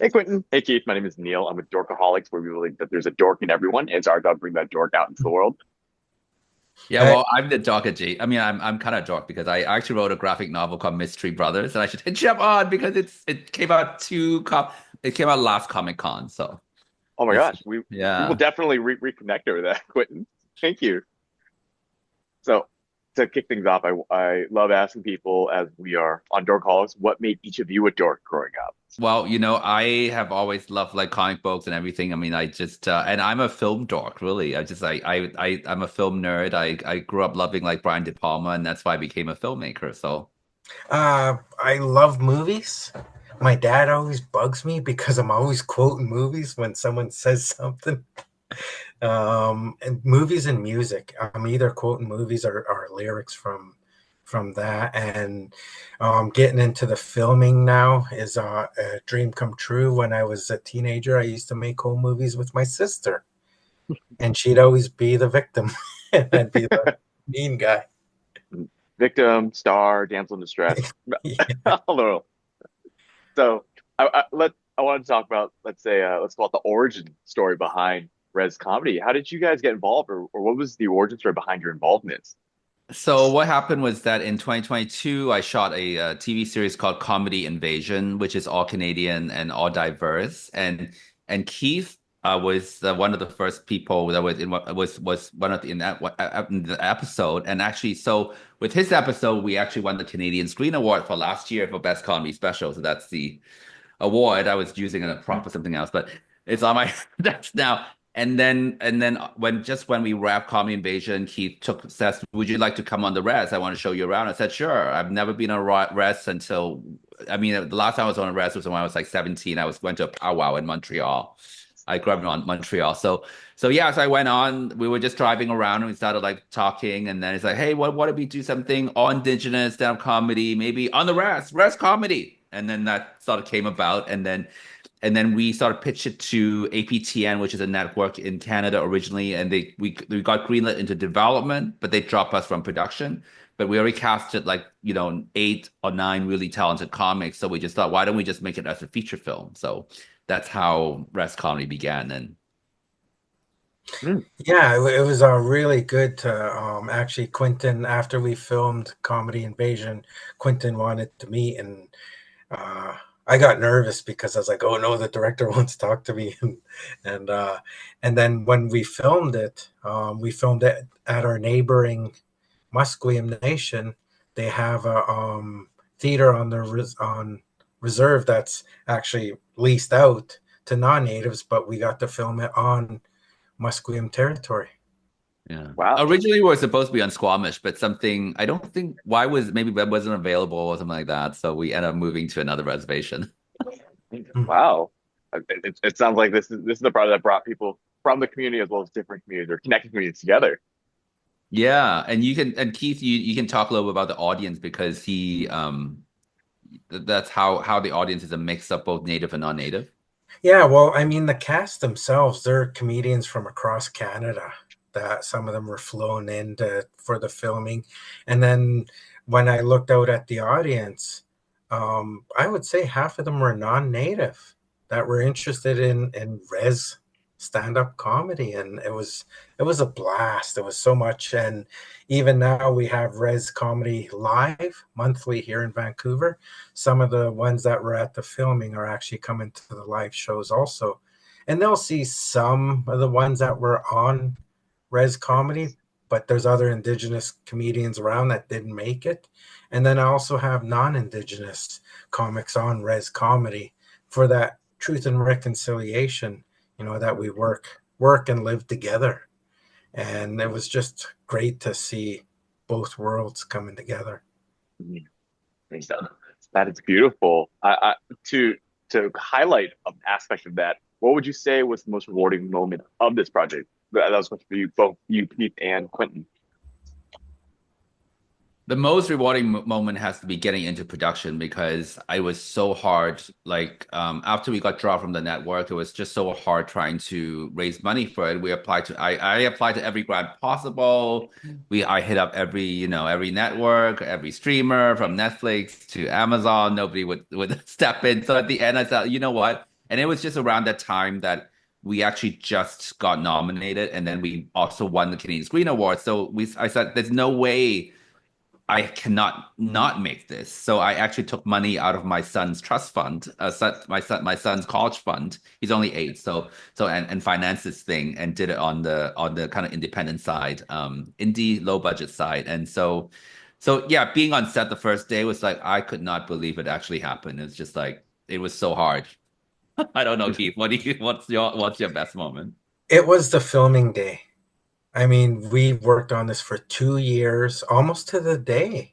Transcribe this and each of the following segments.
Hey Quentin. Hey Keith. My name is Neil. I'm with Dorkaholics, where we believe that there's a dork in everyone. And it's our job to bring that dork out into the world. Yeah, Hey, well, I'm the dog at G. I mean, I'm kind of a dork because I actually wrote a graphic novel called Mystery Brothers, and I should hit you up on because it came out it came out last Comic Con, so oh my it's gosh, we will yeah. definitely reconnect over that, Quentin. Thank you. So to kick things off, I love asking people as we are on Dorkaholics, what made each of you a dork growing up? Well, I have always loved like comic books and everything. I mean, I just and I'm a film dork, really. I'm a film nerd. I grew up loving like Brian De Palma, and that's why I became a filmmaker. So. I love movies. My dad always bugs me because I'm always quoting movies when someone says something. And movies and music. I'm either quoting movies or lyrics from that. And getting into the filming now is a dream come true. When I was a teenager, I used to make home movies with my sister, and she'd always be the victim, and I'd be the mean guy. Victim, star, damsel in distress. Hello. So I wanted to talk about let's call it the origin story behind Rez Comedy. How did you guys get involved, or what was the origin story behind your involvement? So what happened was that in 2022, I shot a TV series called Comedy Invasion, which is all Canadian and all diverse. And Keith was one of the first people that was in was one of the in the episode. And actually, so with his episode, we actually won the Canadian Screen Award for last year for Best Comedy Special. So that's the award. I was using it a prop for something else, but it's on my desk now. And then when we wrapped Comedy Invasion, Keith says, "Would you like to come on the Rez? I want to show you around." I said, "Sure." I've never been on Rez until, I mean, the last time I was on a Rez was when I was like 17. Went to a powwow in Montreal. I grew up in Montreal, so yeah. So I went on. We were just driving around and we started like talking, and then it's like, "Hey, what if we do something all Indigenous stand-up comedy, maybe on the Rez Comedy?" And then that sort of came about, and then we sort of pitched it to APTN, which is a network in Canada originally, and we got greenlit into development, but they dropped us from production. But we already casted like, 8 or 9 really talented comics, so we just thought, why don't we just make it as a feature film? So that's how Rez Comedy began. And Hmm. Yeah, it was really good to actually Quentin, after we filmed Comedy Invasion, Quentin wanted to meet, and uh, I got nervous because I was like, "Oh no, the director wants to talk to me," and uh, and then when we filmed it at our neighboring Musqueam Nation. They have a theater on on reserve that's actually leased out to non-natives, but we got to film it on Musqueam territory. yeah, Wow. originally we were supposed to be on Squamish, but something I don't think why was maybe web wasn't available or something like that. So we ended up moving to another reservation. Mm. Wow. It sounds like this is the project that brought people from the community as well as different communities or connected communities together. Yeah, and Keith, you can talk a little bit about the audience because that's how the audience is a mix of both native and non-native. Yeah, well, I mean, the cast themselves, they're comedians from across Canada. That some of them were flown in for the filming, and then when I looked out at the audience, I would say half of them were non-native that were interested in Rez stand-up comedy, and it was a blast. It was so much, and even now we have Rez Comedy live monthly here in Vancouver. Some of the ones that were at the filming are actually coming to the live shows also, and they'll see some of the ones that were on Rez Comedy, but there's other Indigenous comedians around that didn't make it. And then I also have non-Indigenous comics on Rez Comedy for that truth and reconciliation, that we work and live together. And it was just great to see both worlds coming together. Mhm. So that is beautiful. To highlight an aspect of that, what would you say was the most rewarding moment of this project? That was much for you, both you, Pete, and Quentin. The most rewarding moment has to be getting into production because I was so hard. Like after we got dropped from the network, it was just so hard trying to raise money for it. I applied to every grant possible. I hit up every network, every streamer from Netflix to Amazon. Nobody would step in. So at the end, I thought, you know what? And it was just around that time that we actually just got nominated, and then we also won the Canadian Screen Award. So I said, there's no way I cannot not make this. So I actually took money out of my son's trust fund, my son's college fund. He's only 8, and financed this thing and did it on the kind of independent side, indie low budget side. And so yeah, being on set the first day was like I could not believe it actually happened. It's just like it was so hard. I don't know, Keith. What's your best moment? It was the filming day. I mean, we worked on this for 2 years, almost to the day,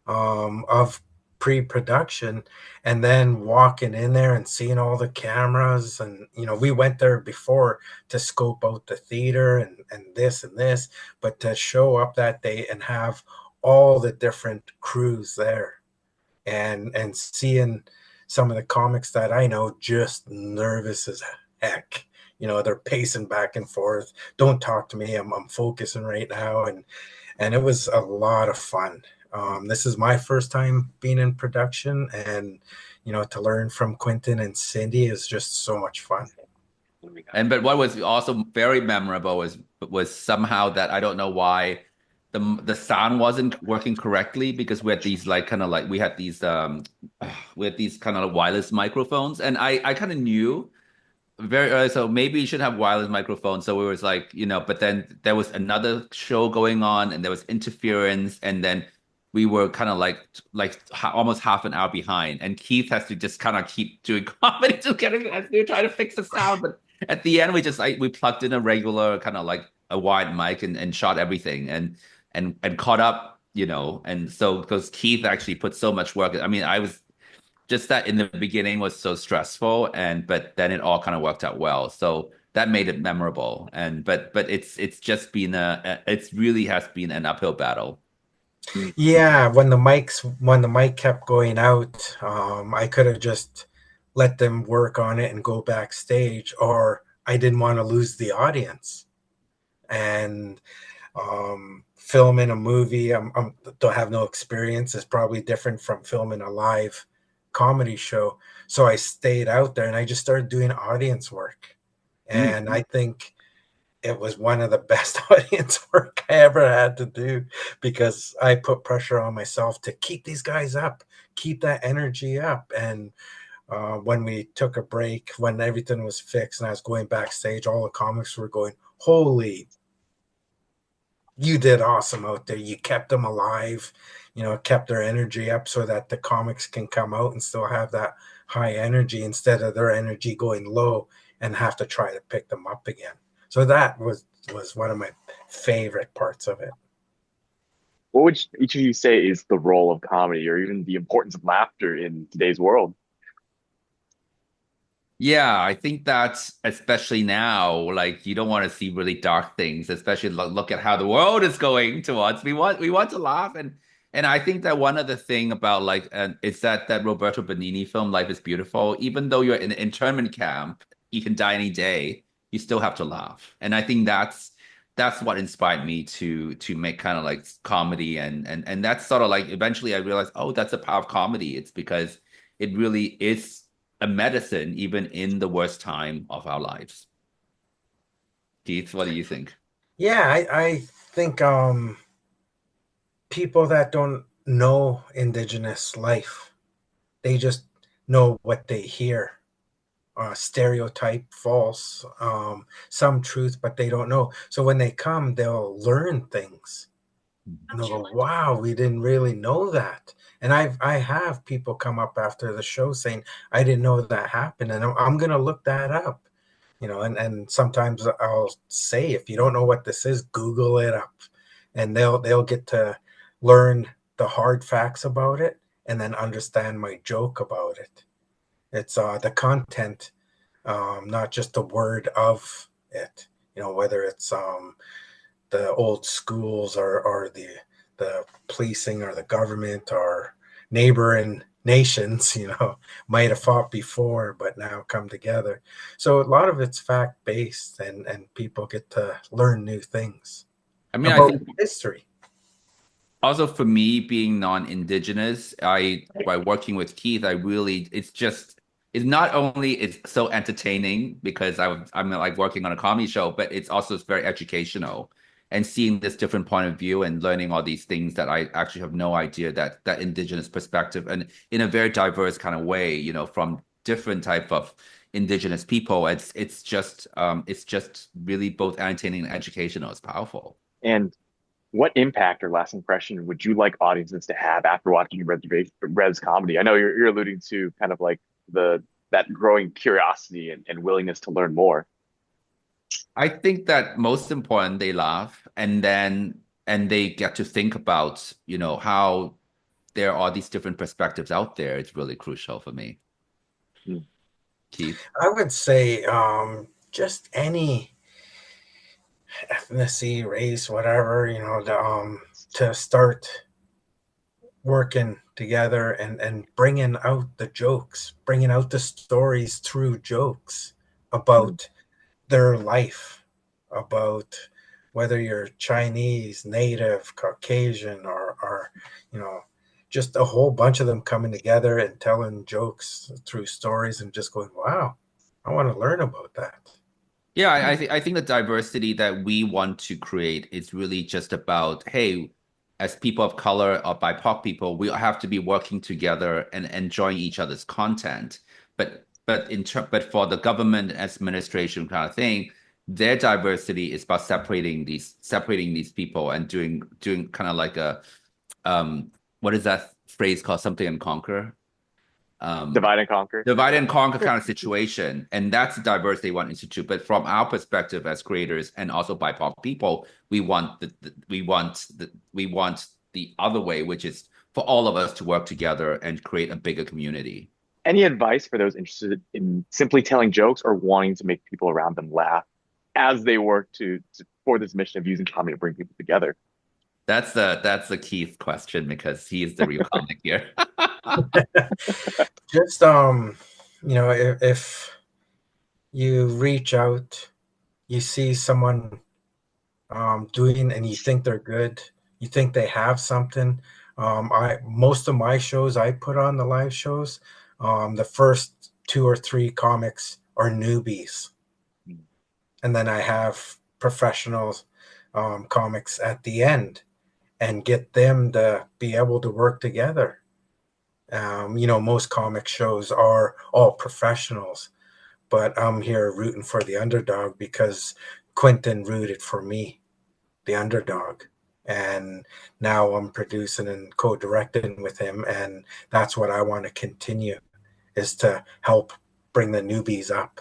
of pre-production, and then walking in there and seeing all the cameras. And we went there before to scope out the theater and this and this, but to show up that day and have all the different crews there, and seeing some of the comics that I know just nervous as heck. They're pacing back and forth. Don't talk to me. I'm focusing right now. And it was a lot of fun. This is my first time being in production, and to learn from Quentin and Cindy is just so much fun. But what was also very memorable was somehow that I don't know why the sound wasn't working correctly, because we had these like kind of like we had these kind of wireless microphones, and I kind of knew very early, so maybe you should have wireless microphones. So we was like, but then there was another show going on, and there was interference, and then we were kind of almost half an hour behind, and Keith has to just kind of keep doing comedy to get it as we were trying to fix the sound. But at the end, we plugged in a regular kind of like a wide mic and shot everything and caught up, and so because Keith actually put so much work. I mean, I was just that in the beginning was so stressful, but then it all kind of worked out well. So that made it memorable. But it's just been it really has been an uphill battle. Yeah, when the mic kept going out, I could have just let them work on it and go backstage, or I didn't want to lose the audience. And filming a movie, don't have no experience. It's probably different from filming a live comedy show. So I stayed out there and I just started doing audience work. And I think it was one of the best audience work I ever had to do, because I put pressure on myself to keep these guys up, keep that energy up. And when we took a break, when everything was fixed and I was going backstage, all the comics were going, holy, you did awesome out there. You kept them alive, kept their energy up so that the comics can come out and still have that high energy instead of their energy going low and have to try to pick them up again. So that was one of my favorite parts of it. What would each of you say is the role of comedy, or even the importance of laughter in today's world? Yeah, I think that especially now, like you don't want to see really dark things, especially look at how the world is going towards. We want to laugh, and I think that one of the thing about it's that Roberto Benigni film Life is Beautiful. Even though you're in an internment camp, you can die any day. You still have to laugh, and I think that's what inspired me to make kind of like comedy, and that's sort of like eventually I realized, oh, that's the power of comedy. It's because it really is a medicine even in the worst time of our lives. Keith, what do you think? Yeah, I think people that don't know Indigenous life, they just know what they hear. Stereotype, false, some truth, but they don't know. So when they come, they'll learn things. And they'll go, wow, we didn't really know that. And I have people come up after the show saying, I didn't know that happened, and I'm going to look that up. And sometimes I'll say, if you don't know what this is, Google it up, and they'll get to learn the hard facts about it and then understand my joke about it. It's the content, not just the word of it. Whether it's the old schools or the policing or the government or neighboring nations, might have fought before, but now come together. So a lot of it's fact based, and people get to learn new things. I mean, I about think history. also for me being non-Indigenous, by working with Keith, it's just It's not only it's so entertaining because I'm like working on a comedy show, but it's also very educational and seeing this different point of view and learning all these things that I actually have no idea that indigenous perspective and in a very diverse kind of way, you know, from different type of indigenous people. It's just really both entertaining and educational. It's powerful. And what impact or last impression would you like audiences to have after watching Rez comedy? I know you're alluding to kind of like the that growing curiosity and willingness to learn more. I think that most important, they laugh and they get to think about, you know, how there are these different perspectives out there. It's really crucial for me. Hmm. Keith. I would say just any ethnicity, race, whatever, to start working together and bringing out the jokes, bringing out the stories through jokes Hmm. about their life, about whether you're Chinese, Native, Caucasian, or you know, just a whole bunch of them coming together and telling jokes through stories and just going, wow, I want to learn about that. Yeah, I think the diversity that we want to create is really just about, hey, as people of color or BIPOC people, we have to be working together and enjoying each other's content. But for the government administration kind of thing, their diversity is about separating these people and doing kind of like a what is that phrase called? Something and conquer. Um, Divide and conquer. divide and conquer kind of situation. And that's the diversity we want to institute. But from our perspective as creators and also BIPOC people, we want the other way, which is for all of us to work together and create a bigger community. Any advice for those interested in simply telling jokes or wanting to make people around them laugh as they work for this mission of using comedy to bring people together? That's the Keith question because he's the real comic here. Just if you reach out, you see someone doing and you think they're good, you think they have something. I most of my shows I put on the live shows, the first two or three comics are newbies, and then I have professionals comics at the end and get them to be able to work together. Most comic shows are all professionals, but I'm here rooting for the underdog because Quentin rooted for me, the underdog. And now I'm producing and co-directing with him, and that's what I want to continue is to help bring the newbies up.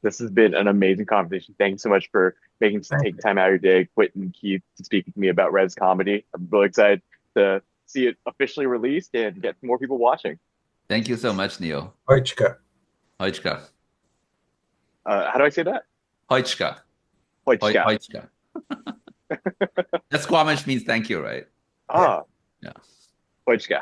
This has been an amazing conversation. Thanks so much for take time out of your day, Quentin and Keith, to speak with me about Rez Comedy. I'm really excited to see it officially released and get more people watching. Thank you so much, Neil. Hojka. Hojka. How do I say that? Hojka. Hojka. Hojka. That Squamish means thank you, right? Yeah. Ah, Yeah. Hojka.